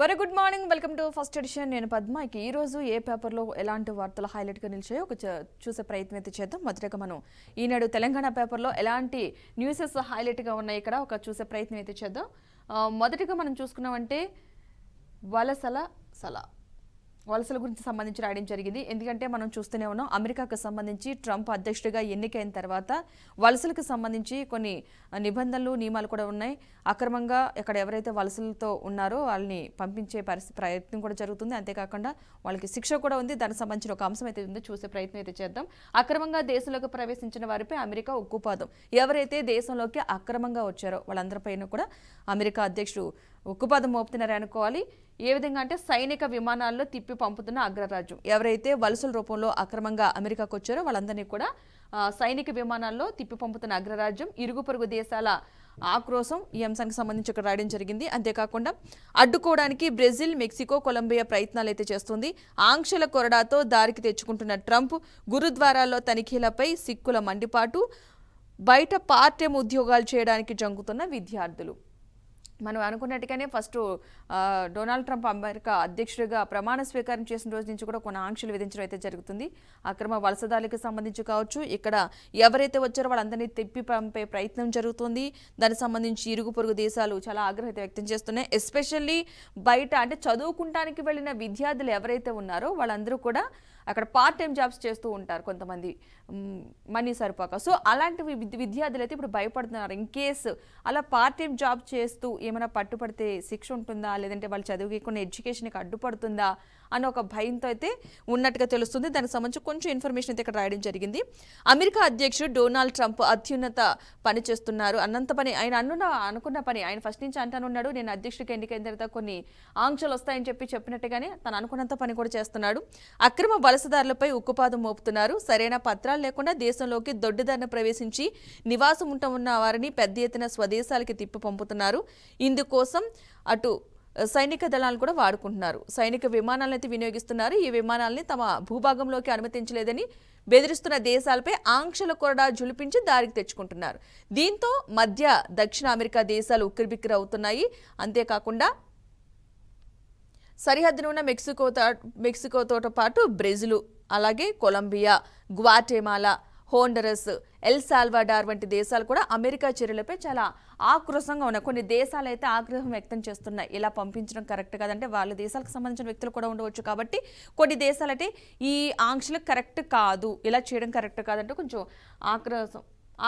Very good morning, welcome to first edition. నేను పద్మ. ఈ రోజు ఏ పేపర్లో ఎలాంటి వార్తలు హైలైట్గా నిలిచాయో చూసే ప్రయత్నం అయితే చేద్దాం. మొదటగా మనం ఈనాడు తెలంగాణ పేపర్లో ఎలాంటి న్యూసెస్ హైలైట్గా ఉన్నాయి ఇక్కడ చూసే ప్రయత్నం అయితే చేద్దాం. మొదటిగా మనం చూసుకున్నామంటే వలసల గురించి సంబంధించి రాయడం జరిగింది. ఎందుకంటే మనం చూస్తూనే ఉన్నాం, అమెరికాకు సంబంధించి ట్రంప్ అధ్యక్షుడిగా ఎన్నికైన తర్వాత వలసలకు సంబంధించి కొన్ని నిబంధనలు నియమాలు కూడా ఉన్నాయి. అక్రమంగా ఇక్కడ ఎవరైతే వలసలతో ఉన్నారో వాళ్ళని పంపించే ప్రయత్నం కూడా జరుగుతుంది. అంతేకాకుండా వాళ్ళకి శిక్ష కూడా ఉంది. దానికి సంబంధించిన ఒక అంశం అయితే ఉందో చూసే ప్రయత్నం అయితే చేద్దాం. అక్రమంగా దేశంలోకి ప్రవేశించిన వారిపై అమెరికా ఉక్కుపాదం. ఎవరైతే దేశంలోకి అక్రమంగా వచ్చారో వాళ్ళందరిపైన కూడా అమెరికా అధ్యక్షుడు ఉక్కుపాదం మోపుతున్నారని అనుకోవాలి. ఏ విధంగా అంటే సైనిక విమానాల్లో తిప్పి పంపుతున్న అగ్రరాజ్యం. ఎవరైతే వలసల రూపంలో అక్రమంగా అమెరికాకు వచ్చారో వాళ్ళందరినీ కూడా సైనిక విమానాల్లో తిప్పి పంపుతున్న అగ్రరాజ్యం. ఇరుగు పొరుగు దేశాల ఆక్రోశం ఈ అంశానికి సంబంధించి ఇక్కడ రాయడం జరిగింది. అంతేకాకుండా అడ్డుకోవడానికి బ్రెజిల్, మెక్సికో, కొలంబియా ప్రయత్నాలు అయితే చేస్తుంది. ఆంక్షల కొరడాతో దారికి తెచ్చుకుంటున్న ట్రంప్, గురుద్వారాల్లో తనిఖీలపై సిక్కుల మండిపాటు, బయట పార్ట్ టైం ఉద్యోగాలు చేయడానికి జంకుతున్న విద్యార్థులు. మనం అనుకున్నట్టుగానే ఫస్ట్ డొనాల్డ్ ట్రంప్ అమెరికా అధ్యక్షుడిగా ప్రమాణ స్వీకారం చేసిన రోజు నుంచి కూడా కొన్ని ఆంక్షలు విధించడం అయితే జరుగుతుంది. అక్రమ వలసదారులకు సంబంధించి కావచ్చు, ఇక్కడ ఎవరైతే వచ్చారో వాళ్ళందరినీ తిప్పి పంపే ప్రయత్నం జరుగుతుంది. దానికి సంబంధించి ఇరుగు పొరుగు దేశాలు చాలా ఆగ్రహత వ్యక్తం చేస్తున్నాయి. ఎస్పెషల్లీ బయట అంటే చదువుకుంటానికి వెళ్ళిన విద్యార్థులు ఎవరైతే ఉన్నారో వాళ్ళందరూ కూడా అక్కడ పార్ట్ టైం జాబ్స్ చేస్తూ ఉంటారు కొంతమంది, మనీ సరిపోక. సో అలాంటి విద్యార్థులు అయితే ఇప్పుడు భయపడుతున్నారు. ఇన్ కేసు అలా పార్ట్ టైం జాబ్ చేస్తూ ఏమైనా పట్టుపడితే శిక్ష ఉంటుందా, లేదంటే వాళ్ళు చదువుకున్న ఎడ్యుకేషన్కి అడ్డుపడుతుందా అన్న ఒక భయంతో అయితే ఉన్నట్టుగా తెలుస్తుంది. దానికి సంబంధించి కొంచెం ఇన్ఫర్మేషన్ అయితే ఇక్కడ రాయడం జరిగింది. అమెరికా అధ్యక్షుడు డొనాల్డ్ ట్రంప్ అత్యున్నత పని చేస్తున్నారు. అన్నంత పని ఆయన అనుకున్న పని ఆయన ఫస్ట్ నుంచి అంటానున్నాడు. నేను అధ్యక్షుడికి ఎన్నికైన తర్వాత కొన్ని ఆంక్షలు వస్తాయని చెప్పినట్టుగానే తను అనుకున్నంత పని కూడా చేస్తున్నాడు. అక్రమ వలసదారులపై ఉక్కుపాదం మోపుతున్నారు. సరైన పత్రాలు లేకుండా దేశంలోకి దొడ్డిదారిన ప్రవేశించి నివాసం ఉన్న వారిని పెద్ద ఎత్తున స్వదేశాలకి తిప్పి పంపుతున్నారు. ఇందుకోసం అటు సైనిక దళాలను కూడా వాడుకుంటున్నారు. సైనిక విమానాలను అయితే వినియోగిస్తున్నారు. ఈ విమానాలని తమ భూభాగంలోకి అనుమతించలేదని బెదిరిస్తున్న దేశాలపై ఆంక్షల కొరడా జులిపించి దారికి తెచ్చుకుంటున్నారు. దీంతో మధ్య దక్షిణ అమెరికా దేశాలు ఉక్కిరిబిక్కిరి అవుతున్నాయి. అంతేకాకుండా సరిహద్దున ఉన్న మెక్సికోతో పాటు బ్రెజిల్, అలాగే Colombia, Guatemala, Honduras, El Salvador వంటి దేశాలు కూడా అమెరికా చర్యలపై చాలా ఆక్రోశంగా ఉన్నాయి. కొన్ని దేశాలు అయితే ఆగ్రహం వ్యక్తం చేస్తున్నాయి. ఇలా పంపించడం కరెక్ట్ కాదంటే వాళ్ళ దేశాలకు సంబంధించిన వ్యక్తులు కూడా ఉండవచ్చు. కాబట్టి కొన్ని దేశాలు అయితే ఈ ఆంక్షలు కరెక్ట్ కాదు, ఇలా చేయడం కరెక్ట్ కాదంటే కొంచెం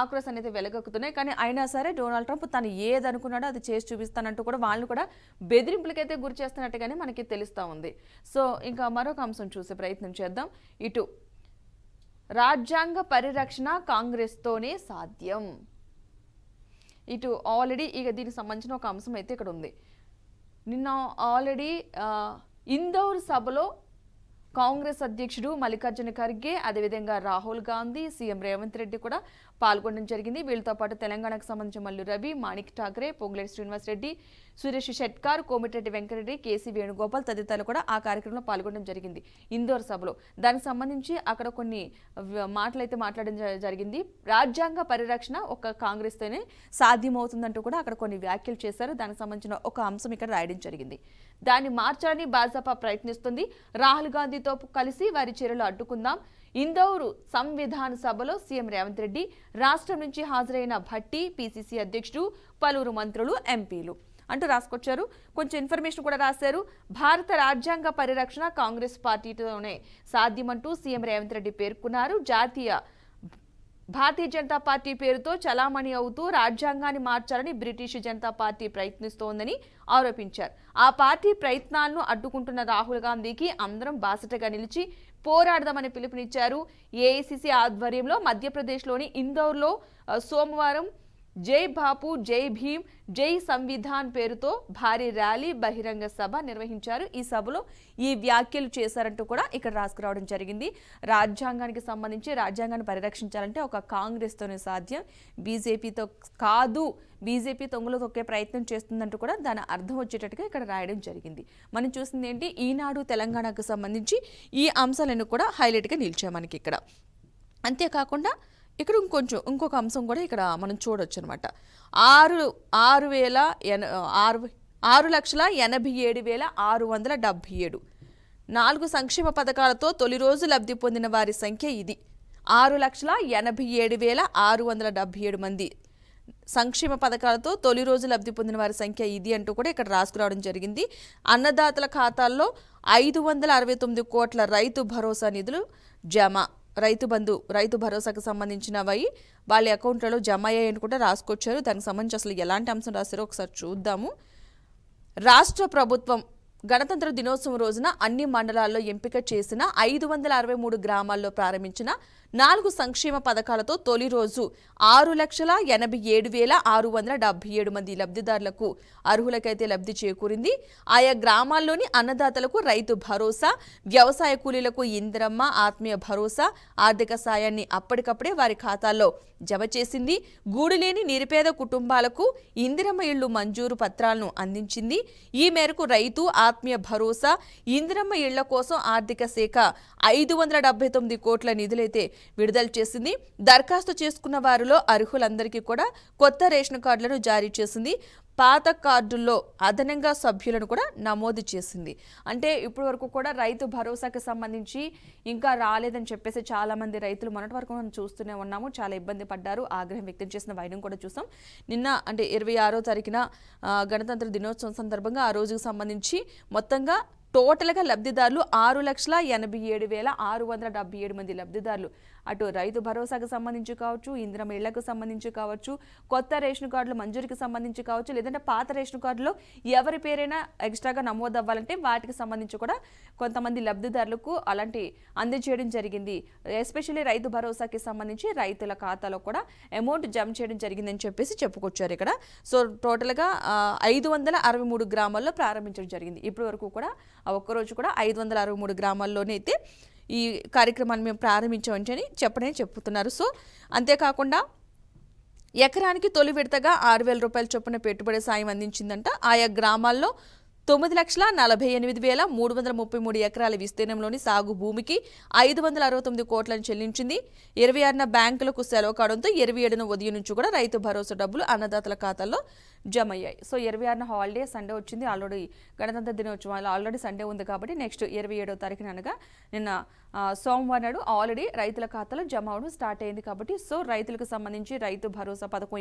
ఆక్రోశం అనేది వెలగక్కుతున్నాయి. కానీ అయినా సరే డొనాల్డ్ ట్రంప్ తను ఏదనుకున్నాడో అది చేసి చూపిస్తానంటూ కూడా వాళ్ళని కూడా బెదిరింపులకైతే గురి చేస్తున్నట్టుగానే మనకి తెలుస్తూ ఉంది. సో ఇంకా మరొక అంశం చూసే ప్రయత్నం చేద్దాం. ఇటు రాజ్యాంగ పరిరక్షణ కాంగ్రెస్తోనే సాధ్యం. ఇటు ఆల్రెడీ ఇక దీనికి సంబంధించిన ఒక అంశం అయితే ఇక్కడ ఉంది. నిన్న ఆల్రెడీ ఇందోర్ సభలో కాంగ్రెస్ అధ్యక్షుడు మల్లికార్జున ఖర్గే, అదేవిధంగా రాహుల్ గాంధీ, సీఎం రేవంత్ రెడ్డి కూడా పాల్గొనడం జరిగింది. వీళ్ళతో పాటు తెలంగాణకు సంబంధించిన మల్లు రవి, మాణిక్ ఠాకరే, పొంగులేటి శ్రీనివాస్ రెడ్డి, సురేష్ షెట్కార్, కోమిటిరెడ్డి వెంకటరెడ్డి, కేసీ వేణుగోపాల్ తదితరులు కూడా ఆ కార్యక్రమంలో పాల్గొనడం జరిగింది ఇందోర్ సభలో. దానికి సంబంధించి అక్కడ కొన్ని మాటలైతే మాట్లాడడం జరిగింది. రాజ్యాంగ పరిరక్షణ ఒక కాంగ్రెస్తోనే సాధ్యమవుతుందంటూ కూడా అక్కడ కొన్ని వ్యాఖ్యలు చేశారు. దానికి సంబంధించిన ఒక అంశం ఇక్కడ రాయడం జరిగింది. దాన్ని మార్చాలని భాజపా ప్రయత్నిస్తుంది. రాహుల్ గాంధీతో కలిసి వారి చర్యలు అడ్డుకుందాం. ఇందోరు సంవిధాన సభలో సీఎం రేవంత్ రెడ్డి, రాష్ట్రం నుంచి హాజరైన భట్టి, పీసీసీ అధ్యక్షుడు, పలువురు మంత్రులు, ఎంపీలు అంటూ రాసుకొచ్చారు. కొంచెం ఇన్ఫర్మేషన్ కూడా రాశారు. భారత రాజ్యాంగ పరిరక్షణ కాంగ్రెస్ పార్టీతోనే సాధ్యమంటూ సీఎం రేవంత్ రెడ్డి పేర్కొన్నారు. భారతీయ జనతా పార్టీ పేరుతో చలామణి అవుతూ రాజ్యాంగాన్ని మార్చాలని బ్రిటిష్ జనతా పార్టీ ప్రయత్నిస్తోందని ఆరోపించారు. ఆ పార్టీ ప్రయత్నాలను అడ్డుకుంటున్న రాహుల్ గాంధీకి అందరం బాసటగా నిలిచి పోరాడదామని పిలుపునిచ్చారు. ఏఐసిసి ఆధ్వర్యంలో మధ్యప్రదేశ్లోని ఇందోర్లో సోమవారం జై బాపు, జై భీమ్, జై సంవిధాన్ పేరుతో భారీ ర్యాలీ, బహిరంగ సభ నిర్వహించారు. ఈ సభలో ఈ వ్యాఖ్యలు చేశారంటూ కూడా ఇక్కడ రాసుకురావడం జరిగింది. రాజ్యాంగానికి సంబంధించి రాజ్యాంగాన్ని పరిరక్షించాలంటే ఒక కాంగ్రెస్తోనే సాధ్యం, బీజేపీతో కాదు. బీజేపీ తొంగలో తొక్కే ప్రయత్నం చేస్తుందంటూ కూడా దాని అర్థం వచ్చేటట్టుగా ఇక్కడ రాయడం జరిగింది. మనం చూసింది ఏంటి, ఈనాడు తెలంగాణకు సంబంధించి ఈ అంశాలను కూడా హైలైట్గా నిలిచాయి మనకి ఇక్కడ. అంతేకాకుండా ఇక్కడ ఇంకొక అంశం కూడా ఇక్కడ మనం చూడొచ్చు అనమాట. 6,000 6,87,677. 4 సంక్షేమ పథకాలతో తొలి రోజు లబ్ధి పొందిన వారి సంఖ్య ఇది. 6,87,677 మంది సంక్షేమ పథకాలతో తొలి రోజు లబ్ధి పొందిన వారి సంఖ్య ఇది అంటూ కూడా ఇక్కడ రాసుకురావడం జరిగింది. అన్నదాతల ఖాతాల్లో 569 కోట్ల రైతు భరోసా నిధులు జమ. రైతు బంధు, రైతు భరోసాకు సంబంధించినవి వాళ్ళ అకౌంట్లలో జమ అయ్యాయని కూడా రాసుకొచ్చారు. దానికి సంబంధించి అసలు ఎలాంటి అంశం రాశారో ఒకసారి చూద్దాము. రాష్ట్ర ప్రభుత్వం గణతంత్ర దినోత్సవం రోజున అన్ని మండలాల్లో ఎంపిక చేసిన 563 గ్రామాల్లో ప్రారంభించిన 4 సంక్షేమ పథకాలతో తొలి రోజు 6,87,677 మంది లబ్ధిదారులకు అర్హులకైతే లబ్ధి చేకూరింది. ఆయా గ్రామాల్లోని అన్నదాతలకు రైతు భరోసా, వ్యవసాయ కూలీలకు ఇందిరమ్మ ఆత్మీయ భరోసా ఆర్థిక సాయాన్ని అప్పటికప్పుడే వారి ఖాతాల్లో జమ చేసింది. గూడులేని నిరుపేద కుటుంబాలకు ఇందిరమ్మ ఇళ్లు మంజూరు పత్రాలను అందించింది. ఈ మేరకు రైతు ఆత్మీయ భరోసా, ఇందిరమ్మ ఇళ్ల కోసం ఆర్థిక శాఖ 579 కోట్ల నిధులైతే విడుదల చేసింది. దరఖాస్తు చేసుకున్న వారిలో అర్హులందరికీ కూడా కొత్త రేషన్ కార్డులను జారీ చేసింది. పాత కార్డుల్లో అదనంగా సభ్యులను కూడా నమోదు చేసింది. అంటే ఇప్పటి వరకు కూడా రైతు భరోసాకి సంబంధించి ఇంకా రాలేదని చెప్పేసి చాలా మంది రైతులు మొన్నటి వరకు మనం చూస్తూనే ఉన్నాము. చాలా ఇబ్బంది పడ్డారు, ఆగ్రహం వ్యక్తం చేసిన వైనం కూడా చూసాం. నిన్న అంటే 26వ తారీఖున గణతంత్ర దినోత్సవం సందర్భంగా ఆ రోజుకు సంబంధించి మొత్తంగా టోటల్గా లబ్ధిదారులు 6,87,677 మంది లబ్ధిదారులు అటు రైతు భరోసాకు సంబంధించి కావచ్చు, ఇందిరమ్మ ఇళ్లకు సంబంధించి కావచ్చు, కొత్త రేషన్ కార్డుల మంజూరికి సంబంధించి కావచ్చు, లేదంటే పాత రేషన్ కార్డులో ఎవరి పేరైనా ఎక్స్ట్రాగా నమోదు అవ్వాలంటే వాటికి సంబంధించి కూడా కొంతమంది లబ్ధిదారులకు అలాంటి అందజేయడం జరిగింది. ఎస్పెషల్లీ రైతు భరోసాకి సంబంధించి రైతుల ఖాతాలో కూడా అమౌంట్ జమ చేయడం జరిగిందని చెప్పేసి చెప్పుకొచ్చారు ఇక్కడ. సో టోటల్గా 563 గ్రామాల్లో ప్రారంభించడం జరిగింది. ఇప్పటి వరకు కూడా ఒక్కరోజు కూడా 563 గ్రామాల్లోనే అయితే ఈ కార్యక్రమాన్ని మేము ప్రారంభించామని చెప్తున్నారు. సో అంతేకాకుండా ఎకరానికి తొలి విడతగా 6,000 రూపాయల చొప్పున పెట్టుబడి సాయం అందించిందంట. ఆయా గ్రామాల్లో 9,48,333 ఎకరాల విస్తీర్ణంలోని సాగు భూమికి 569 కోట్లను చెల్లించింది. 26న బ్యాంకులకు సెలవు కావడంతో 27న ఉదయం నుంచి కూడా రైతు భరోసా డబ్బులు అన్నదాతల ఖాతాల్లో జమ అయ్యాయి. సో 26న హాలిడే సండే వచ్చింది. ఆల్రెడీ గణతంత్ర దినోత్సవం ఆల్రెడీ సండే ఉంది కాబట్టి నెక్స్ట్ 27వ తారీఖున అనగా నిన్న సోమవారం నాడు ఆల్రెడీ రైతుల ఖాతాలో జమ అవడం స్టార్ట్ అయింది. కాబట్టి సో రైతులకు సంబంధించి రైతు భరోసా పథకం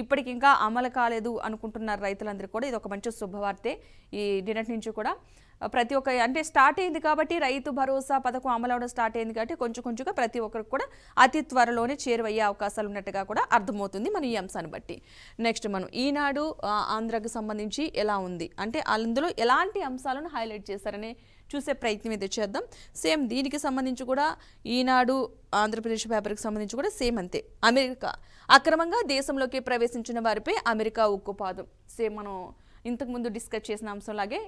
ఇప్పటికి ఇంకా అమలు కాలేదు అనుకుంటున్నారు రైతులందరూ కూడా. ఇది ఒక మంచి శుభవార్తే. ఈ నిన్నటి నుంచి కూడా ప్రతి ఒక్క అంటే స్టార్ట్ అయింది కాబట్టి రైతు భరోసా పథకం అమలు అవడం స్టార్ట్ అయింది కాబట్టి కొంచెంగా ప్రతి ఒక్కరికి కూడా అతి త్వరలోనే చేరువయ్యే అవకాశాలు ఉన్నట్టుగా కూడా అర్థమవుతుంది మన ఈ అంశాన్ని బట్టి. నెక్స్ట్ మనం ఈనాడు ఆంధ్రాకు సంబంధించి ఎలా ఉంది అంటే అందులో ఎలాంటి అంశాలను హైలైట్ చేశారనే చూసే ప్రయత్నం అయితే చేద్దాం. సేమ్ దీనికి సంబంధించి కూడా ఈనాడు ఆంధ్రప్రదేశ్ పేపర్కి సంబంధించి కూడా సేమ్ అంతే. అమెరికా అక్రమంగా దేశంలోకి ప్రవేశించిన వారిపై అమెరికా ఉక్కుపాదం. సేమ్ మనం ఇంతకుముందు డిస్కస్ చేసిన అంశంలాగే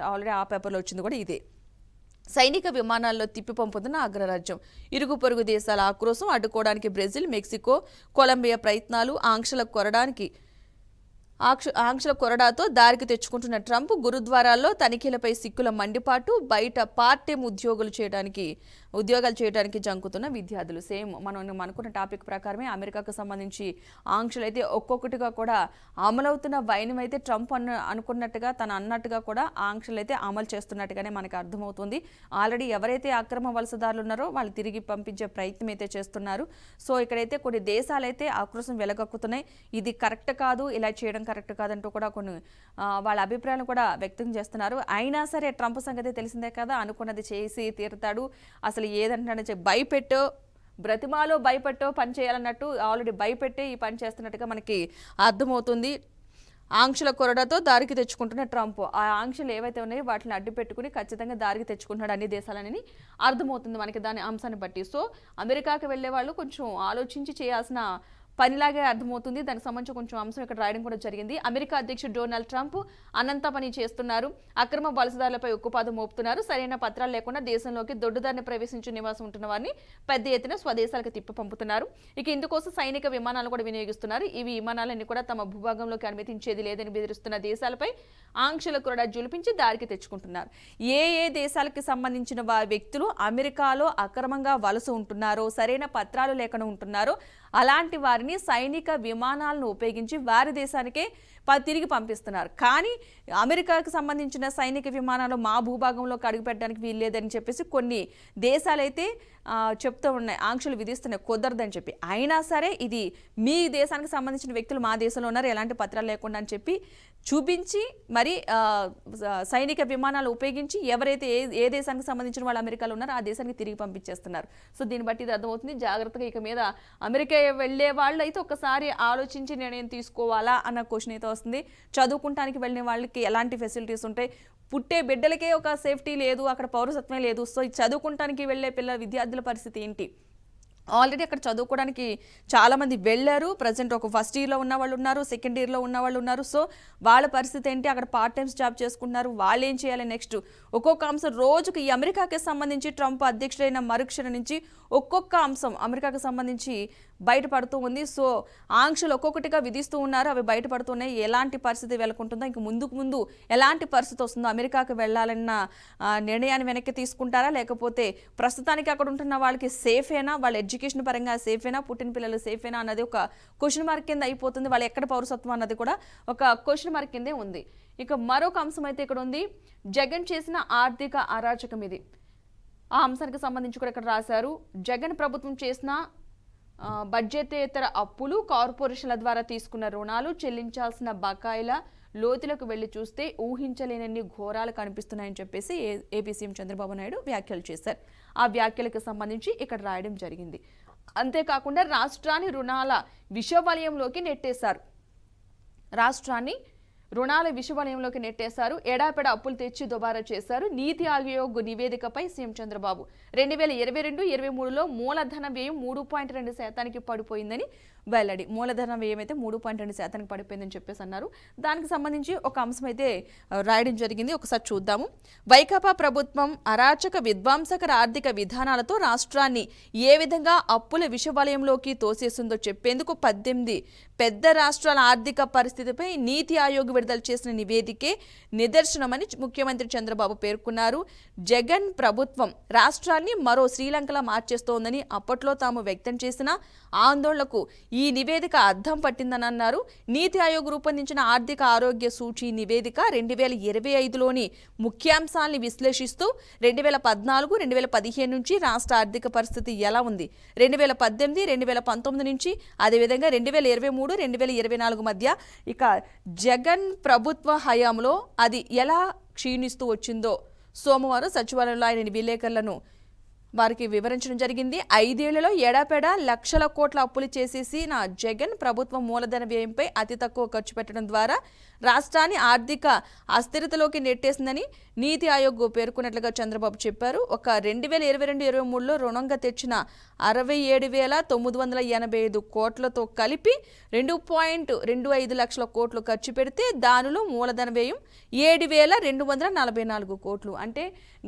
ఆల్రెడీ ఆ పేపర్లో వచ్చింది కూడా ఇదే. సైనిక విమానాల్లో తిప్పి పంపుతున్న అగ్రరాజ్యం, ఇరుగు పొరుగు దేశాల ఆక్రోశం అడ్డుకోవడానికి బ్రెజిల్, మెక్సికో, కొలంబియా ప్రయత్నాలు, ఆంక్షల కొరడాతో దారికి తెచ్చుకుంటున్న ట్రంప్, గురుద్వారాల్లో తనిఖీలపై సిక్కుల మండిపాటు, బయట పార్ట్ టైం ఉద్యోగాలు చేయడానికి జంకుతున్న విద్యార్థులు. సేమ్ మనం అనుకున్న టాపిక్ ప్రకారమే అమెరికాకు సంబంధించి ఆంక్షలు అయితే ఒక్కొక్కటిగా కూడా అమలవుతున్న వైనం అయితే ట్రంప్ అనుకున్నట్టుగా తను అన్నట్టుగా కూడా ఆంక్షలు అయితే అమలు చేస్తున్నట్టుగానే మనకు అర్థమవుతుంది. ఆల్రెడీ ఎవరైతే అక్రమ వలసదారులు ఉన్నారో వాళ్ళు తిరిగి పంపించే ప్రయత్నం అయితే చేస్తున్నారు. సో ఇక్కడైతే కొన్ని దేశాలైతే ఆక్రోశం వెలగక్కుతున్నాయి. ఇది కరెక్ట్ కాదు, ఇలా చేయడం కరెక్ట్ కాదంటూ కూడా కొన్ని వాళ్ళ అభిప్రాయాలు కూడా వ్యక్తం చేస్తున్నారు. అయినా సరే ట్రంప్ సంగతి తెలిసిందే కదా, అనుకున్నది చేసి తీరుతాడు. అసలు ఏదంటే భయపెట్టో బ్రతిమాలో భయపెట్టో పని చేయాలన్నట్టు ఆల్రెడీ భయపెట్టే ఈ పని చేస్తున్నట్టుగా మనకి అర్థమవుతుంది. ఆంక్షల కొరడాతో దారికి తెచ్చుకుంటున్న ట్రంప్ ఆ ఆంక్షలు ఏవైతే ఉన్నాయో వాటిని అడ్డు పెట్టుకుని ఖచ్చితంగా దారికి తెచ్చుకుంటున్నాడు అన్ని దేశాలని అర్థమవుతుంది మనకి దాని అంశాన్ని బట్టి. సో అమెరికాకి వెళ్లే వాళ్ళు కొంచెం ఆలోచించి చేయాల్సిన పనిలాగే అర్థమవుతుంది. దానికి సంబంధించి కొంచెం అంశం ఇక్కడ రాయడం కూడా జరిగింది. అమెరికా అధ్యక్షుడు డొనాల్డ్ ట్రంప్ అనంత పని చేస్తున్నారు, అక్రమ వలసదారులపై ఉక్కుపాదం మోపుతున్నారు, సరైన పత్రాలు లేకుండా దేశంలోకి దొడ్డుదారిని ప్రవేశించి నివాసం ఉంటున్న వారిని పెద్ద ఎత్తున స్వదేశాలకు తిప్పి పంపుతున్నారు. ఇక ఇందుకోసం సైనిక విమానాలు కూడా వినియోగిస్తున్నారు. ఇవి విమానాలన్నీ కూడా తమ భూభాగంలోకి అనుమతించేది లేదని బెదిరిస్తున్న దేశాలపై ఆంక్షల కూడా జులిపించి దారికి తెచ్చుకుంటున్నారు. ఏ దేశాలకు సంబంధించిన వ్యక్తులు అమెరికాలో అక్రమంగా వలస ఉంటున్నారో, సరైన పత్రాలు లేకుండా ఉంటున్నారో అలాంటి వారిని సైనిక విమానాలను ఉపయోగించి వారి దేశానికే తిరిగి పంపిస్తున్నారు. కానీ అమెరికాకు సంబంధించిన సైనిక విమానాలు మా భూభాగంలోకి అడుగుపెట్టడానికి వీల్లేదని చెప్పేసి కొన్ని దేశాలైతే చెప్తూ ఉన్నాయి, ఆంక్షలు విధిస్తున్నాయి, కుదరదని చెప్పి. అయినా సరే ఇది మీ దేశానికి సంబంధించిన వ్యక్తులు మా దేశంలో ఉన్నారు, ఎలాంటి పత్రాలు లేకుండా అని చెప్పి చూపించి మరి సైనిక విమానాలు ఉపయోగించి ఎవరైతే ఏ దేశానికి సంబంధించిన వాళ్ళు అమెరికాలో ఉన్నారో ఆ దేశానికి తిరిగి పంపించేస్తున్నారు. సో దీన్ని బట్టి ఇది అర్థమవుతుంది. జాగ్రత్తగా ఇక మీద అమెరికా వెళ్ళే వాళ్ళు అయితే ఒకసారి ఆలోచించి నిర్ణయం తీసుకోవాలా అన్న క్వశ్చన్ అయితే వస్తుంది. చదువుకుంటానికి వెళ్ళిన వాళ్ళకి ఎలాంటి ఫెసిలిటీస్ ఉంటాయి, పుట్టే బిడ్డలకే ఒక సేఫ్టీ లేదు, అక్కడ పౌరసత్వమే లేదు. సో చదువుకుంటానికి వెళ్ళే విద్యార్థుల పరిస్థితి ఏంటి? ఆల్రెడీ అక్కడ చదువుకోవడానికి చాలామంది వెళ్ళారు. ప్రజెంట్ ఒక ఫస్ట్ ఇయర్లో ఉన్న వాళ్ళు ఉన్నారు, సెకండ్ ఇయర్లో ఉన్న వాళ్ళు ఉన్నారు. సో వాళ్ళ పరిస్థితి ఏంటి? అక్కడ పార్ట్ టైమ్స్ జాబ్ చేసుకుంటున్నారు, వాళ్ళు ఏం చేయాలి నెక్స్ట్? ఒక్కొక్క అంశం రోజుకి ఈ అమెరికాకి సంబంధించి ట్రంప్ అధ్యక్షుడైన మరుక్షణం నుంచి ఒక్కొక్క అంశం అమెరికాకు సంబంధించి బయటపడుతూ ఉంది. సో ఆంక్షలు ఒక్కొక్కటిగా విధిస్తూ ఉన్నారు, అవి బయటపడుతున్నాయి. ఎలాంటి పరిస్థితి వెళ్ళకుంటుందో, ఇంక ముందు ఎలాంటి పరిస్థితి వస్తుందో, అమెరికాకు వెళ్ళాలన్న నిర్ణయాన్ని వెనక్కి తీసుకుంటారా, లేకపోతే ప్రస్తుతానికి అక్కడ ఉంటున్న వాళ్ళకి సేఫేనా, వాళ్ళ ఎడ్యుకేషన్ పరంగా సేఫేనా, పుట్టిన పిల్లలు సేఫేనా అన్నది ఒక క్వశ్చన్ మార్క్ కింద అయిపోతుంది. వాళ్ళు ఎక్కడ పౌరసత్వం అన్నది కూడా ఒక క్వశ్చన్ మార్క్ కిందే ఉంది. ఇక మరొక అంశం అయితే ఇక్కడ ఉంది, జగన్ చేసిన ఆర్థిక అరాచకం ఇది. ఆ అంశానికి సంబంధించి కూడా ఇక్కడ రాశారు, జగన్ ప్రభుత్వం చేసిన బడ్జెటేతర అప్పులు, కార్పొరేషన్ల ద్వారా తీసుకున్న రుణాలు, చెల్లించాల్సిన బకాయిల లోతులకు వెళ్లి చూస్తే ఊహించలేనన్ని ఘోరాలు కనిపిస్తున్నాయని చెప్పేసి ఏపీ సీఎం చంద్రబాబు నాయుడు వ్యాఖ్యలు చేశారు. ఆ వ్యాఖ్యలకు సంబంధించి ఇక్కడ రాయడం జరిగింది. అంతేకాకుండా రాష్ట్రాన్ని రుణాల విషవలయంలోకి నెట్టేశారు. ఎడాపెడ అప్పులు తెచ్చి దుబారా చేశారు. నీతి ఆయోగ్ నివేదికపై సీఎం చంద్రబాబు 2022-23లో మూలధన వ్యయం 3.2% పడిపోయిందని వెల్లడి. మూలధన వ్యయం అయితే 3.2% పడిపోయిందని చెప్పేసి అన్నారు. దానికి సంబంధించి ఒక అంశం అయితే రాయడం జరిగింది, ఒకసారి చూద్దాము. వైకాపా ప్రభుత్వం అరాచక విధ్వంసకర ఆర్థిక విధానాలతో రాష్ట్రాన్ని ఏ విధంగా అప్పుల విషవలయంలోకి తోసేస్తుందో చెప్పేందుకు 18 పెద్ద రాష్ట్రాల ఆర్థిక పరిస్థితిపై నీతి ఆయోగ్ విడుదల చేసిన నివేదికే నిదర్శనమని ముఖ్యమంత్రి చంద్రబాబు పేర్కొన్నారు. జగన్ ప్రభుత్వం రాష్ట్రాన్ని మరో శ్రీలంకలా మార్చేస్తోందని అప్పట్లో తాము వ్యక్తం చేసిన ఆందోళనకు ఈ నివేదిక అద్దం పట్టిందని అన్నారు. నీతి ఆయోగ్ రూపొందించిన ఆర్థిక ఆరోగ్య సూచీ నివేదిక 2025లోని ముఖ్యాంశాలను విశ్లేషిస్తూ 2014-2015 నుంచి రాష్ట్ర ఆర్థిక పరిస్థితి ఎలా ఉంది, 2018-2019 నుంచి, అదేవిధంగా 2023-2024 మధ్య ఇక జగన్ ప్రభుత్వ హయాంలో అది ఎలా క్షీణిస్తూ వచ్చిందో సోమవారం సచివాలయంలో ఆయన విలేకరులను వారికి వివరించడం జరిగింది. 5 ఏళ్లలో ఎడాపెడా లక్షల కోట్ల అప్పులు చేసేసి నా జగన్ ప్రభుత్వం మూలధన వ్యయంపై అతి తక్కువ ఖర్చు పెట్టడం ద్వారా రాష్ట్రాన్ని ఆర్థిక అస్థిరతలోకి నెట్టేసిందని నీతి ఆయోగ్ పేర్కొన్నట్లుగా చంద్రబాబు చెప్పారు. ఒక 2022-23లో రుణంగా తెచ్చిన 67,985 కోట్లతో కలిపి 2.25 లక్షల కోట్లు ఖర్చు పెడితే దానిలో మూలధన వ్యయం 7,244 కోట్లు. అంటే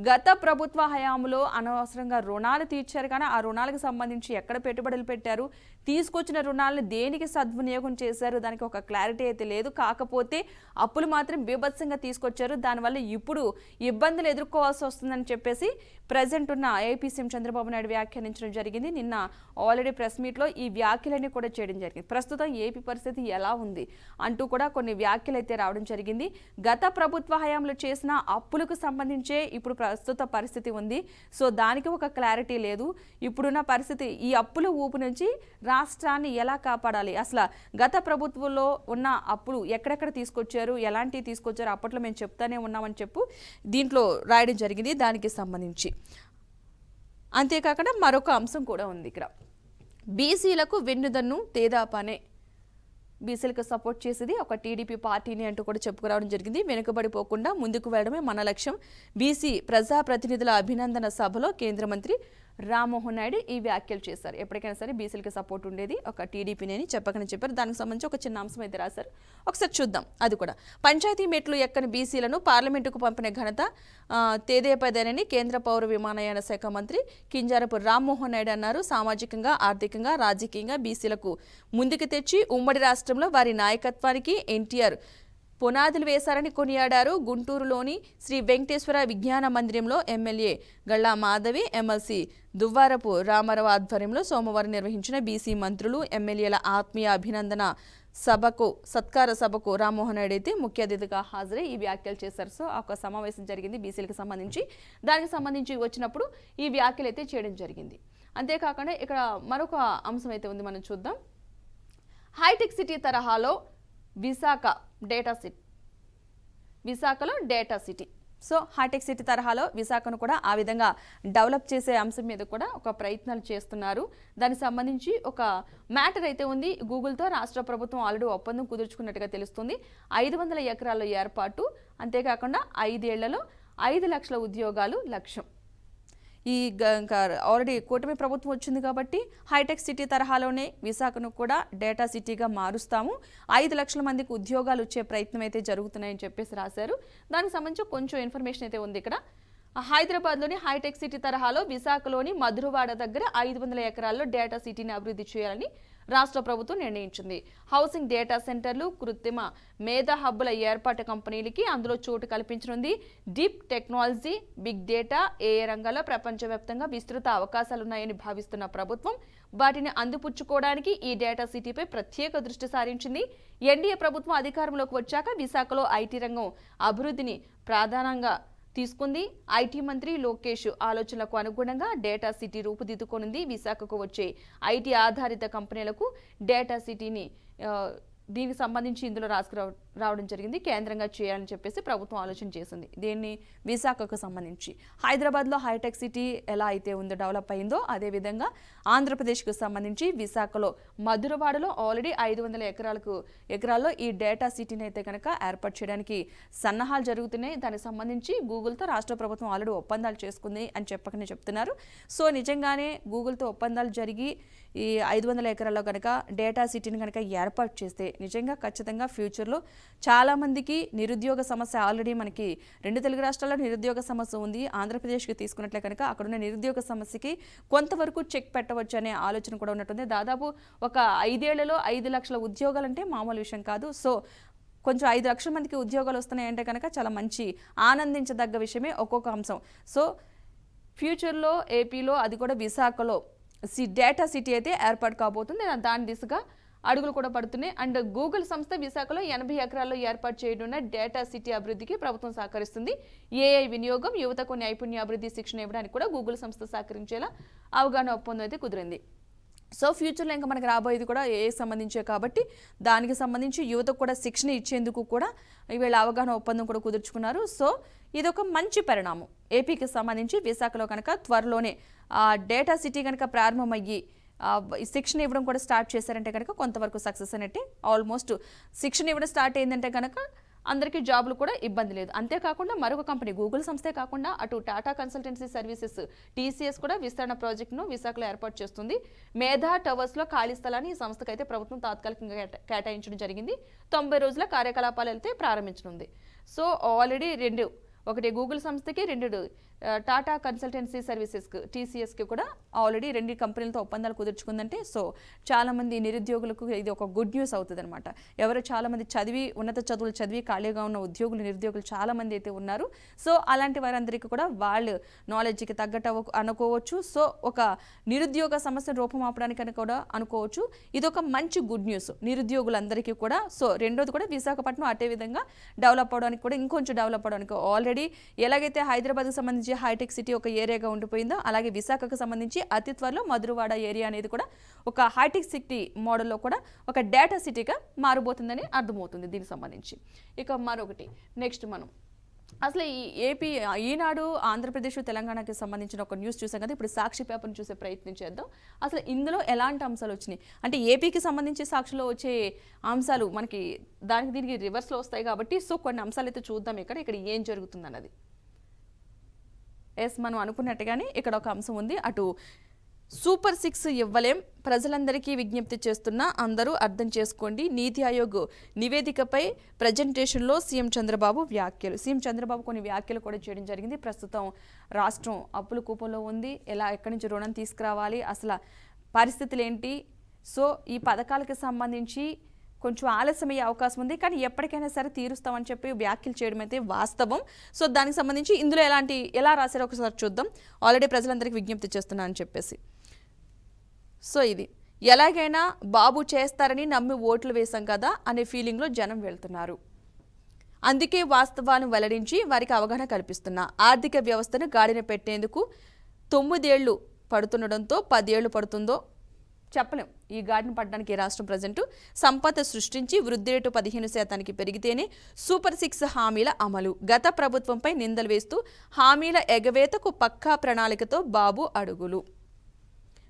గత ప్రభుత్వ హయాంలో అనవసరంగా రుణాలు తీర్చారు, కానీ ఆ రుణాలకు సంబంధించి ఎక్కడ పెట్టుబడులు పెట్టారు, తీసుకొచ్చిన రుణాలను దేనికి సద్వినియోగం చేశారు, దానికి ఒక క్లారిటీ అయితే లేదు. కాకపోతే అప్పులు మాత్రం బీభత్సంగా తీసుకొచ్చారు. దానివల్ల ఇప్పుడు ఇబ్బందులు ఎదుర్కోవాల్సి వస్తుందని చెప్పేసి ప్రజెంట్ ఉన్న ఏపీ సీఎం చంద్రబాబు నాయుడు వ్యాఖ్యానించడం జరిగింది. నిన్న ఆల్రెడీ ప్రెస్ మీట్లో ఈ వ్యాఖ్యలన్నీ కూడా చేయడం జరిగింది. ప్రస్తుతం ఏపీ పరిస్థితి ఎలా ఉంది అంటూ కూడా కొన్ని వ్యాఖ్యలు అయితే రావడం జరిగింది. గత ప్రభుత్వ హయాంలో చేసిన అప్పులకు సంబంధించే ఇప్పుడు ప్రస్తుత పరిస్థితి ఉంది. సో దానికి ఒక క్లారిటీ లేదు. ఇప్పుడున్న పరిస్థితి, ఈ అప్పుల ఊపు నుంచి రాష్ట్రాన్ని ఎలా కాపాడాలి, అసలు గత ప్రభుత్వంలో ఉన్న అప్పులు ఎక్కడెక్కడ తీసుకొచ్చారు, ఎలాంటివి తీసుకొచ్చారు, అప్పట్లో మేము చెప్తానే ఉన్నామని చెప్పు దీంట్లో రాయడం జరిగింది దానికి సంబంధించి. అంతేకాకుండా మరొక అంశం కూడా ఉంది ఇక్కడ, బీసీలకు వెన్నుదన్ను తేదాపానే. బీసీలకు సపోర్ట్ చేసేది ఒక టీడీపీ పార్టీని అంటూ కూడా చెప్పుకురావడం జరిగింది. వెనుకబడిపోకుండా ముందుకు వెళ్ళడమే మన లక్ష్యం. బీసీ ప్రజాప్రతినిధుల అభినందన సభలో కేంద్ర మంత్రి రామ్మోహన్ నాయుడు ఈ వ్యాఖ్యలు చేశారు. ఎప్పటికైనా సరే బీసీలకు సపోర్ట్ ఉండేది ఒక టీడీపీని అని చెప్పకని చెప్పారు. దానికి సంబంధించి ఒక చిన్న అంశం అయితే రాశారు, ఒకసారి చూద్దాం. అది కూడా పంచాయతీ మెట్లు ఎక్కని బీసీలను పార్లమెంటుకు పంపిన ఘనత తేదేపదేనని కేంద్ర పౌర విమానయాన శాఖ మంత్రి కింజారపు రామ్మోహన్ నాయుడు అన్నారు. సామాజికంగా, ఆర్థికంగా, రాజకీయంగా బీసీలకు ముందుకు తెచ్చి ఉమ్మడి రాష్ట్రంలో వారి నాయకత్వానికి ఎన్టీఆర్ పునాదులు వేశారని కొనియాడారు. గుంటూరులోని శ్రీ వెంకటేశ్వర విజ్ఞాన మందిరంలో ఎమ్మెల్యే గళ్ళా మాధవి, ఎమ్మెల్సీ దువ్వారపు రామారావు ఆధ్వర్యంలో సోమవారం నిర్వహించిన బీసీ మంత్రులు, ఎమ్మెల్యేల ఆత్మీయ అభినందన సత్కార సభకు రామ్మోహన్ రెడ్డి అయితే ముఖ్య అతిథిగా హాజరై ఈ వ్యాఖ్యలు చేశారు. సో ఒక సమావేశం జరిగింది బీసీలకు సంబంధించి. దానికి సంబంధించి వచ్చినప్పుడు ఈ వ్యాఖ్యలు అయితే చేయడం జరిగింది. అంతేకాకుండా ఇక్కడ మరొక అంశం అయితే ఉంది, మనం చూద్దాం. హైటెక్ సిటీ తరహాలో విశాఖలో data city. So hi-tech city తరహాలో విశాఖను కూడా ఆ విధంగా డెవలప్ చేసే అంశం మీద కూడా ఒక ప్రయత్నాలు చేస్తున్నారు. దానికి సంబంధించి ఒక మ్యాటర్ అయితే ఉంది. గూగుల్తో రాష్ట్ర ప్రభుత్వం ఆల్రెడీ ఒప్పందం కుదుర్చుకున్నట్టుగా తెలుస్తుంది. 500 ఎకరాల ఏర్పాటు, అంతేకాకుండా 5 ఏళ్లలో 5 లక్షల ఉద్యోగాలు లక్ష్యం. ఇంకా ఆల్రెడీ కూటమి ప్రభుత్వం వచ్చింది కాబట్టి హైటెక్ సిటీ తరహాలోనే విశాఖను కూడా డేటా సిటీగా మారుస్తాము, 5 లక్షల మందికి ఉద్యోగాలు వచ్చే ప్రయత్నం అయితే జరుగుతున్నాయని చెప్పేసి రాశారు. దానికి సంబంధించి కొంచెం ఇన్ఫర్మేషన్ అయితే ఉంది ఇక్కడ. హైదరాబాద్లోని హైటెక్ సిటీ తరహాలో విశాఖలోని మధురవాడ దగ్గర 500 ఎకరాల్లో డేటా సిటీని అభివృద్ధి చేయాలని రాష్ట్ర ప్రభుత్వం నిర్ణయించింది. హౌసింగ్, డేటా సెంటర్లు, కృత్రిమ మేధా హబ్బుల ఏర్పాటు కంపెనీలకి అందులో చోటు కల్పించనుంది. Deep technology, big data, AI రంగాల్లో ప్రపంచవ్యాప్తంగా విస్తృత అవకాశాలున్నాయని భావిస్తున్న ప్రభుత్వం వాటిని అందిపుచ్చుకోవడానికి ఈ డేటా సిటీపై ప్రత్యేక దృష్టి సారించింది. ఎన్డీఏ ప్రభుత్వం అధికారంలోకి వచ్చాక విశాఖలో ఐటీ రంగం అభివృద్ధిని ప్రధానంగా తీసుకుంది. ఐటీ మంత్రి లోకేష్ ఆలోచనలకు అనుగుణంగా డేటా సిటీ రూపుదిద్దుకోనుంది. విశాఖకు వచ్చే ఐటీ ఆధారిత కంపెనీలకు డేటా సిటీని దీనికి సంబంధించి ఇందులో రావడం జరిగింది. కేంద్రంగా చేయాలని చెప్పేసి ప్రభుత్వం ఆలోచన చేసింది. దీన్ని విశాఖకు సంబంధించి హైదరాబాద్లో హైటెక్ సిటీ ఎలా అయితే ఉందో డెవలప్ అయిందో అదేవిధంగా ఆంధ్రప్రదేశ్కు సంబంధించి విశాఖలో మధురవాడలో ఆల్రెడీ 500 ఎకరాల్లో ఈ డేటా సిటీని అయితే కనుక ఏర్పాటు చేయడానికి సన్నాహాలు జరుగుతున్నాయి. దానికి సంబంధించి గూగుల్తో రాష్ట్ర ప్రభుత్వం ఆల్రెడీ ఒప్పందాలు చేసుకుంది అని చెప్తున్నారు. సో నిజంగానే గూగుల్తో ఒప్పందాలు జరిగి ఈ 500 ఎకరాల్లో కనుక డేటా సిటీని కనుక ఏర్పాటు చేస్తే నిజంగా ఖచ్చితంగా ఫ్యూచర్లో చాలామందికి నిరుద్యోగ సమస్య ఆల్రెడీ మనకి 2 తెలుగు రాష్ట్రాల్లో నిరుద్యోగ సమస్య ఉంది. ఆంధ్రప్రదేశ్కి తీసుకున్నట్లే కనుక అక్కడున్న నిరుద్యోగ సమస్యకి కొంతవరకు చెక్ పెట్టవచ్చు అనే ఆలోచన కూడా ఉన్నట్టుంది. దాదాపు ఒక 5 ఏళ్లలో 5 లక్షల ఉద్యోగాలు అంటే మామూలు విషయం కాదు. సో కొంచెం 5 లక్షల మందికి ఉద్యోగాలు వస్తున్నాయంటే కనుక చాలా మంచి ఆనందించదగ్గ విషయమే ఒక్కొక్క అంశం. సో ఫ్యూచర్లో ఏపీలో అది కూడా విశాఖలో డేటా సిటీ అయితే ఏర్పాటు కాబోతుంది. దాని దిశగా అడుగులు కూడా పడుతున్నాయి. అండ్ గూగుల్ సంస్థ విశాఖలో 80 ఎకరాల్లో ఏర్పాటు చేయనున్న డేటా సిటీ అభివృద్ధికి ప్రభుత్వం సహకరిస్తుంది. ఏఐ వినియోగం, యువతకు నైపుణ్యాభివృద్ధి శిక్షణ ఇవ్వడానికి కూడా గూగుల్ సంస్థ సహకరించేలా అవగాహన ఒప్పందం అయితే కుదిరింది. సో ఫ్యూచర్లో ఇంకా మనకి రాబోయేది కూడా ఏఐ సంబంధించే కాబట్టి దానికి సంబంధించి యువతకు కూడా శిక్షణ ఇచ్చేందుకు కూడా ఈవేళ అవగాహన ఒప్పందం కూడా కుదుర్చుకున్నారు. సో ఇదొక మంచి పరిణామం. ఏపీకి సంబంధించి విశాఖలో కనుక త్వరలోనే డేటా సిటీ కనుక ప్రారంభమయ్యి శిక్షణ ఇవ్వడం కూడా స్టార్ట్ చేశారంటే కనుక కొంతవరకు సక్సెస్ అనేట్టే. ఆల్మోస్ట్ శిక్షణ ఇవ్వడం స్టార్ట్ అయిందంటే కనుక అందరికీ జాబులు కూడా ఇబ్బంది లేదు. అంతేకాకుండా మరొక కంపెనీ గూగుల్ సంస్థే కాకుండా అటు టాటా కన్సల్టెన్సీ సర్వీసెస్ TCS కూడా విస్తరణ ప్రాజెక్టును విశాఖలో ఏర్పాటు చేస్తుంది. మేధా టవర్స్లో ఖాళీ స్థలాన్ని ఈ సంస్థకైతే ప్రభుత్వం తాత్కాలికంగా కేటాయించడం జరిగింది. 90 రోజుల కార్యకలాపాలు అయితే ప్రారంభించనుంది. సో ఆల్రెడీ ఒకటి గూగుల్ సంస్థకి, 2 టాటా కన్సల్టెన్సీ సర్వీసెస్కి TCSకి కూడా ఆల్రెడీ 2 కంపెనీలతో ఒప్పందాలు కుదుర్చుకుందంటే సో చాలామంది నిరుద్యోగులకు ఇది ఒక గుడ్ న్యూస్ అవుతుంది అనమాట. ఎవరు చాలామంది ఉన్నత చదువులు చదివి ఖాళీగా ఉన్న నిరుద్యోగులు చాలామంది అయితే ఉన్నారు. సో అలాంటి వారందరికీ కూడా వాళ్ళు నాలెడ్జ్కి తగ్గట్టు అనుకోవచ్చు. సో ఒక నిరుద్యోగ సమస్యను రూపమాపడానికి కూడా అనుకోవచ్చు. ఇది ఒక మంచి గుడ్ న్యూస్ నిరుద్యోగులందరికీ కూడా. సో రెండోది కూడా విశాఖపట్నం అదే విధంగా డెవలప్ అవడానికి కూడా ఇంకొంచెం డెవలప్ అవడానికి ఆల్రెడీ ఎలాగైతే హైదరాబాద్కి సంబంధించి హైటెక్ సిటీ ఒక ఏరియాగా ఉండిపోయిందో అలాగే విశాఖకు సంబంధించి అతి త్వరలో మధురవాడ ఏరియా అనేది కూడా ఒక హైటెక్ సిటీ మోడల్లో కూడా ఒక డేటా సిటీగా మారబోతుందని అర్థమవుతుంది దీనికి సంబంధించి. ఇక మరొకటి నెక్స్ట్ మనం అసలు ఈ ఏపీ ఈనాడు ఆంధ్రప్రదేశ్ తెలంగాణకి సంబంధించిన ఒక న్యూస్ చూసాం కదా. ఇప్పుడు సాక్షి పేపర్ని చూసే ప్రయత్నం చేద్దాం. అసలు ఇందులో ఎలాంటి అంశాలు వచ్చినాయి అంటే ఏపీకి సంబంధించి సాక్షిలో వచ్చే అంశాలు మనకి దీనికి రివర్స్లో వస్తాయి కాబట్టి సో కొన్ని అంశాలు అయితే చూద్దాం ఇక్కడ ఏం జరుగుతుంది అన్నది. మనం అనుకున్నట్టుగానే ఇక్కడ ఒక అంశం ఉంది. అటు సూపర్ 6 ఇవ్వలేం, ప్రజలందరికీ విజ్ఞప్తి చేస్తున్నా అందరూ అర్థం చేసుకోండి. నీతి ఆయోగ్ నివేదికపై ప్రజెంటేషన్లో సీఎం చంద్రబాబు వ్యాఖ్యలు. సీఎం చంద్రబాబు కొన్ని వ్యాఖ్యలు కూడా చేయడం జరిగింది. ప్రస్తుతం రాష్ట్రం అప్పుల కూపంలో ఉంది, ఎక్కడి నుంచి రుణం తీసుకురావాలి, అసలు పరిస్థితులు ఏంటి, సో ఈ పథకాలకు సంబంధించి కొంచెం ఆలస్యమయ్యే అవకాశం ఉంది కానీ ఎప్పటికైనా సరే తీరుస్తామని చెప్పి వ్యాఖ్యలు చేయడం అయితే వాస్తవం. సో దానికి సంబంధించి ఇందులో ఎలా రాశారో ఒకసారి చూద్దాం. ఆల్రెడీ ప్రజలందరికీ విజ్ఞప్తి చేస్తున్నా అని చెప్పేసి. సో ఇది ఎలాగైనా బాబు చేస్తారని నమ్మి ఓట్లు వేశాం కదా అనే ఫీలింగ్లో జనం వెళ్తున్నారు. అందుకే వాస్తవాలను వెల్లడించి వారికి అవగాహన కల్పిస్తున్నా. ఆర్థిక వ్యవస్థను గాడిన పెట్టేందుకు 9 ఏళ్లు పడుతుండడంతో 10 ఏళ్లు పడుతుందో చెప్పలేం. ఈ గాడిన పడడానికి రాష్ట్రం ప్రజెంట్ సంపద సృష్టించి వృద్ధి రేటు 15% పెరిగితేనే సూపర్ 6 హామీల అమలు. గత ప్రభుత్వంపై నిందలు వేస్తూ హామీల ఎగవేతకు పక్కా ప్రణాళికతో బాబు అడుగులు.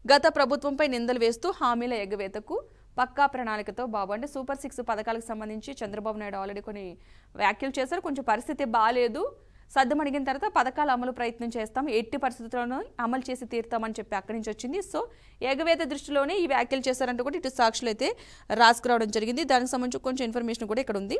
గత ప్రభుత్వంపై నిందలు వేస్తూ హామీల ఎగవేతకు పక్కా ప్రణాళికతో బాబు అంటే సూపర్ 6 పథకాలకు సంబంధించి చంద్రబాబు నాయుడు ఆల్రెడీ కొన్ని వ్యాఖ్యలు చేశారు. కొంచెం పరిస్థితి బాగాలేదు, సద్దుమణిగిన తర్వాత పథకాల అమలు ప్రయత్నం చేస్తాం, ఎట్టి పరిస్థితుల్లోనూ అమలు చేసి తీరుతామని చెప్పి అక్కడి నుంచి వచ్చింది. సో ఎగవేత దృష్టిలోనే ఈ వ్యాఖ్యలు చేశారంటూ కూడా ఇటు సాక్షులు అయితే రాసుకురావడం జరిగింది. దానికి సంబంధించి కొంచెం ఇన్ఫర్మేషన్ కూడా ఇక్కడ ఉంది.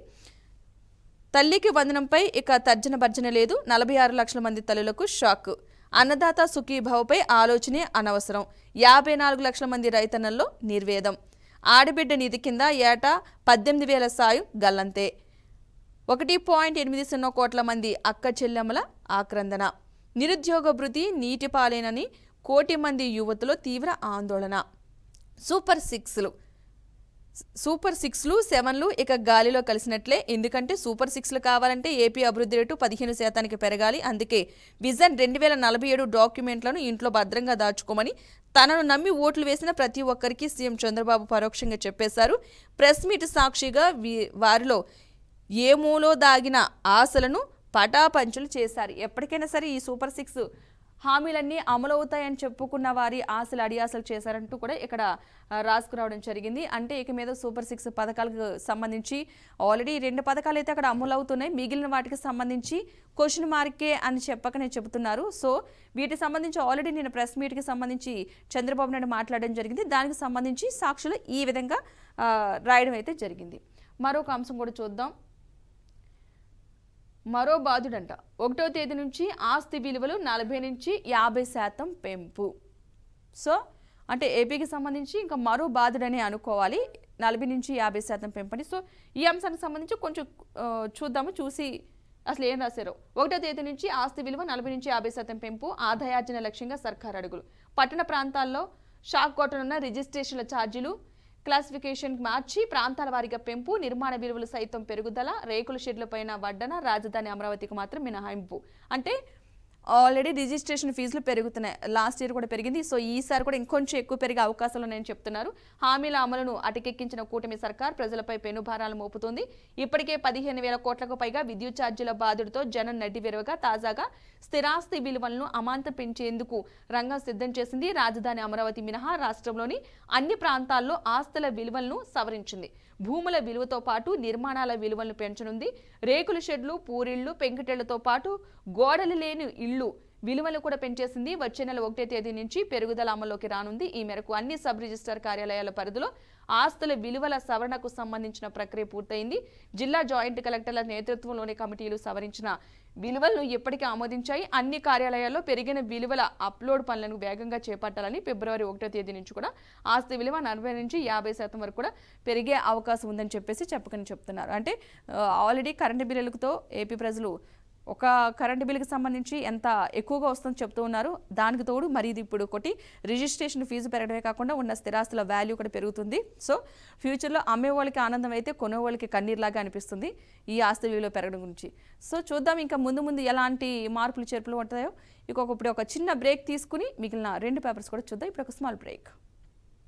తల్లికి వందనంపై ఇక తర్జన భర్జన లేదు. 46 లక్షల మంది తల్లులకు షాక్. అన్నదాత సుఖీభావపై ఆలోచనే అనవసరం. 54 లక్షల మంది రైతన్నల్లో నిర్వేదం. ఆడబిడ్డ నిధి కింద ఏటా 18,000 సాయం గల్లంతే. 1.80 కోట్ల మంది అక్క చెల్లెమ్మల ఆక్రందన. నిరుద్యోగ భృతి నీటిపాలేనని కోటి మంది యువతులు తీవ్ర ఆందోళన. సూపర్ 6లు 7లు ఇక గాలిలో కలిసినట్లే. ఎందుకంటే సూపర్ 6లు కావాలంటే ఏపీ అభివృద్ధి రేటు 15% పెరగాలి. అందుకే విజన్ 2047 డాక్యుమెంట్లను ఇంట్లో భద్రంగా దాచుకోమని తనను నమ్మి ఓట్లు వేసిన ప్రతి ఒక్కరికి సీఎం చంద్రబాబు పరోక్షంగా చెప్పేశారు. ప్రెస్ మీట్ సాక్షిగా వారిలో ఏమూలో దాగిన ఆశలను పటాపంచులు చేశారు. ఎప్పటికైనా సరే ఈ సూపర్ 6 హామీలన్నీ అమలవుతాయని చెప్పుకున్న వారి ఆశలు అడియాసలు చేశారంటూ కూడా ఇక్కడ రాసుకురావడం జరిగింది. అంటే ఇక మీద సూపర్ 6 పథకాలకు సంబంధించి ఆల్రెడీ 2 పథకాలు అయితే అక్కడ అమలవుతున్నాయి. మిగిలిన వాటికి సంబంధించి క్వశ్చన్ మార్కే అని చెప్పకనే చెబుతున్నారు. సో వీటికి సంబంధించి ఆల్రెడీ నేను ప్రెస్ మీట్కి సంబంధించి చంద్రబాబు నాయుడు మాట్లాడడం జరిగింది. దానికి సంబంధించి సాక్షులు ఈ విధంగా రాయడం అయితే జరిగింది. మరొక అంశం కూడా చూద్దాం. మరో బాధుడంట. 1వ తేదీ నుంచి ఆస్తి విలువలు 40 నుంచి 50% పెంపు. సో అంటే ఏపీకి సంబంధించి ఇంకా మరో బాధుడనే అనుకోవాలి. 40 నుంచి 50% పెంపని. సో ఈ అంశానికి సంబంధించి కొంచెం చూద్దాము, చూసి అసలు ఏం రాశారో. 1వ తేదీ నుంచి ఆస్తి విలువ 40 నుంచి 50% పెంపు. ఆదాయార్జన లక్ష్యంగా సర్కారు అడుగులు. పట్టణ ప్రాంతాల్లో షాక్ కొట్టనున్న రిజిస్ట్రేషన్ల ఛార్జీలు క్లాసిఫికేషన్ మార్చి ప్రాంతాల వారీగా పెంపు. నిర్మాణ విలువలు సైతం పెరుగుదల. రేకుల షెడ్లపైన వడ్డన. రాజధాని అమరావతికి మాత్రం మినహాయింపు. అంటే ఆల్రెడీ రిజిస్ట్రేషన్ ఫీజులు పెరుగుతున్నాయి. లాస్ట్ ఇయర్ కూడా పెరిగింది. సో ఈసారి కూడా ఇంకొంచెం ఎక్కువ పెరిగే అవకాశాలు ఉన్నాయని చెప్తున్నారు. హామీల అమలును అటకెక్కించిన కూటమి సర్కార్ ప్రజలపై పెనుభారాలు మోపుతోంది. ఇప్పటికే 15,000 కోట్లకు పైగా విద్యుత్ ఛార్జీల బాధుడితో జనం నడ్డివిరవగా తాజాగా స్థిరాస్తి విలువలను అమాంతం పెంచేందుకు రంగం సిద్ధం చేసింది. రాజధాని అమరావతి మినహా రాష్ట్రంలోని అన్ని ప్రాంతాల్లో ఆస్తుల విలువలను సవరించింది. భూముల విలువతో పాటు నిర్మాణాల విలువలను పెంచనుంది. రేకుల షెడ్లు, పూరిళ్లు, పెంకుటేళ్లతో పాటు గోడలు లేని ఇళ్లు విలువలు కూడా పెంచేసింది. వచ్చే నెల 1వ తేదీ నుంచి పెరుగుదల అమల్లోకి రానుంది. ఈ మేరకు అన్ని సబ్ రిజిస్టర్ కార్యాలయాల పరిధిలో ఆస్తుల విలువల సవరణకు సంబంధించిన ప్రక్రియ పూర్తయింది. జిల్లా జాయింట్ కలెక్టర్ల నేతృత్వంలోని కమిటీలు సవరించిన విలువలను ఇప్పటికే ఆమోదించాయి. అన్ని కార్యాలయాల్లో పెరిగిన విలువల అప్లోడ్ పనులను వేగంగా చేపట్టాలని ఫిబ్రవరి 1వ తేదీ నుంచి కూడా ఆస్తి విలువ 40 నుంచి 50% వరకు కూడా పెరిగే అవకాశం ఉందని చెప్తున్నారు. అంటే ఆల్రెడీ కరెంటు బిల్లులతో ఏపీ ప్రజలు ఒక కరెంటు బిల్లుకి సంబంధించి ఎంత ఎక్కువగా వస్తుందో చెప్తూ ఉన్నారు. దానికి తోడు మరి ఇది ఇప్పుడు ఒకటి రిజిస్ట్రేషన్ ఫీజు పెరగడమే కాకుండా ఉన్న స్థిరాస్తుల వాల్యూ కూడా పెరుగుతుంది. సో ఫ్యూచర్లో అమ్మే వాళ్ళకి ఆనందం అయితే కొనే వాళ్ళకి కన్నీరులాగా అనిపిస్తుంది ఈ ఆస్తి విలువలో పెరగడం గురించి. సో చూద్దాం ఇంకా ముందు ఎలాంటి మార్పులు చేర్పులు ఉంటాయో. ఇప్పుడు ఒక చిన్న బ్రేక్ తీసుకుని మిగిలిన 2 పేపర్స్ కూడా చూద్దాం. ఇప్పుడు ఒక స్మాల్ బ్రేక్.